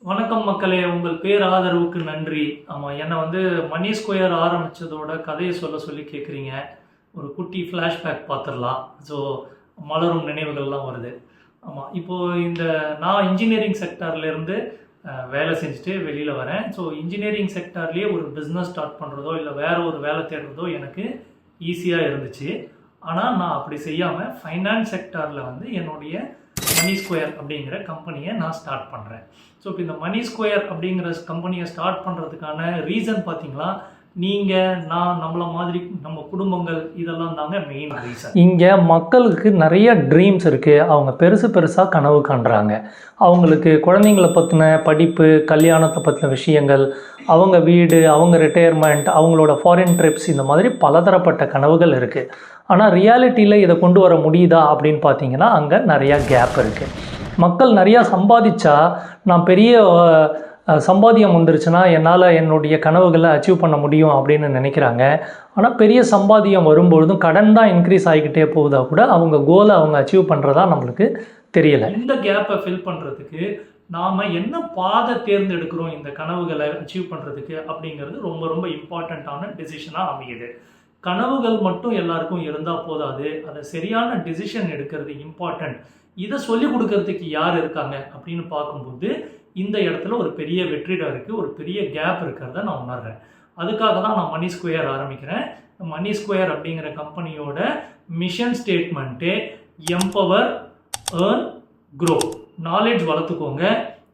வணக்கம் மக்களே, உங்கள் பேர் ஆதரவுக்கு நன்றி. ஆமாம், என்னை மணி ஸ்கொயர் ஆரம்பித்ததோட கதையை சொல்லி கேட்குறீங்க. ஒரு குட்டி ஃப்ளாஷ்பேக் பார்த்துடலாம். ஸோ மலரும் நினைவுகள்லாம் வருது. ஆமாம், இப்போது நான் இன்ஜினியரிங் செக்டார்லேருந்து வேலை செஞ்சுட்டு வெளியில் வரேன். ஸோ இன்ஜினியரிங் செக்டார்லேயே ஒரு பிஸ்னஸ் ஸ்டார்ட் பண்ணுறதோ இல்லை வேறு ஒரு வேலை தேடுறதோ எனக்கு ஈஸியாக இருந்துச்சு. ஆனால் நான் அப்படி செய்யாமல் ஃபைனான்ஸ் செக்டாரில் என்னுடைய மணி ஸ்கொயர் அப்படிங்கிற கம்பெனியை நான் ஸ்டார்ட் பண்ணுறேன். ஸோ இப்போ இந்த மணி ஸ்கொயர் அப்படிங்கிற கம்பெனியை ஸ்டார்ட் பண்ணுறதுக்கான ரீசன் பார்த்தீங்களா, நீங்கள் நம்மள மாதிரி நம்ம குடும்பங்கள் இதெல்லாம் தாங்க மெயின் ரீசன். இங்கே மக்களுக்கு நிறைய ட்ரீம்ஸ் இருக்குது. அவங்க பெருசாக கனவு காண்றாங்க. அவங்களுக்கு குழந்தைங்களை பற்றின படிப்பு, கல்யாணத்தை பற்றின விஷயங்கள், அவங்க வீடு, அவங்க ரிட்டையர்மெண்ட், அவங்களோட ஃபாரின் ட்ரிப்ஸ், இந்த மாதிரி பலதரப்பட்ட கனவுகள் இருக்குது. ஆனால் ரியாலிட்டியில் இதை கொண்டு வர முடியுதா அப்படின்னு பார்த்தீங்கன்னா அங்கே நிறையா கேப் இருக்குது. மக்கள் நிறையா சம்பாதிச்சா, நான் பெரிய சம்பாத்தியம் வந்துருச்சுன்னா என்னால் என்னுடைய கனவுகளை அச்சீவ் பண்ண முடியும் அப்படின்னு நினைக்கிறாங்க. ஆனால் பெரிய சம்பாத்தியம் வரும்பொழுதும் கடன் தான் இன்க்ரீஸ் ஆகிக்கிட்டே போகுதா கூட அவங்க கோலை அவங்க அச்சீவ் பண்ணுறதா நம்மளுக்கு தெரியலை. இந்த கேப்பை ஃபில் பண்ணுறதுக்கு நாம் என்ன பாதை தேர்ந்தெடுக்கிறோம் இந்த கனவுகளை அச்சீவ் பண்ணுறதுக்கு அப்படிங்கிறது ரொம்ப ரொம்ப இம்பார்ட்டண்ட்டான டெசிஷனாக அமையுது. கனவுகள் மட்டும் எல்லாருக்கும் இருந்தால் போதாது, அதை சரியான டிசிஷன் எடுக்கிறது இம்பார்ட்டண்ட். இதை சொல்லிக் கொடுக்கறதுக்கு யார் இருக்காங்க அப்படின்னு பார்க்கும்போது இந்த இடத்துல ஒரு பெரிய வெற்றிடம் இருக்குது, ஒரு பெரிய கேப் இருக்கிறத நான் உணர்றேன். அதுக்காக தான் நான் மணி ஸ்கொயர் ஆரம்பிக்கிறேன். மணி ஸ்கொயர் அப்படிங்கிற கம்பெனியோட மிஷன் ஸ்டேட்மெண்ட்டே எம்பவர், ஏர்ன், க்ரோ. நாலேஜ் வளர்த்துக்கோங்க.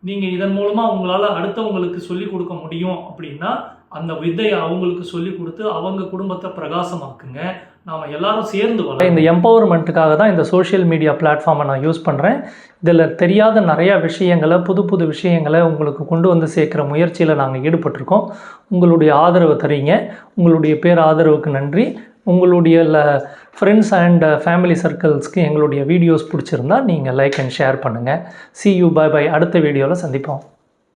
நீங்கள் இதன் மூலமாக உங்களால் அடுத்தவங்களுக்கு சொல்லிக் கொடுக்க முடியும் அப்படின்னா அந்த வித்தையை அவங்களுக்கு சொல்லிக் கொடுத்து அவங்க குடும்பத்தை பிரகாசமாக்குங்க. நாம் எல்லாரும் சேர்ந்து வர. இந்த எம்பவர்மெண்ட்டுக்காக தான் இந்த சோஷியல் மீடியா பிளாட்ஃபார்மை நான் யூஸ் பண்ணுறேன். இதில் தெரியாத நிறையா விஷயங்களை, புது விஷயங்களை உங்களுக்கு கொண்டு வந்து சேர்க்குற முயற்சியில் நாங்கள் ஈடுபட்டிருக்கோம். உங்களுடைய ஆதரவு தரீங்க. உங்களுடைய பேர் ஆதரவுக்கு நன்றி. உங்களுடைய ஃப்ரெண்ட்ஸ் அண்ட் ஃபேமிலி சர்க்கிள்ஸ்க்கு எங்களுடைய வீடியோஸ் பிடிச்சிருந்தா நீங்கள் லைக் அண்ட் ஷேர் பண்ணுங்கள். See you, bye bye. அடுத்த வீடியோவில் சந்திப்போம்.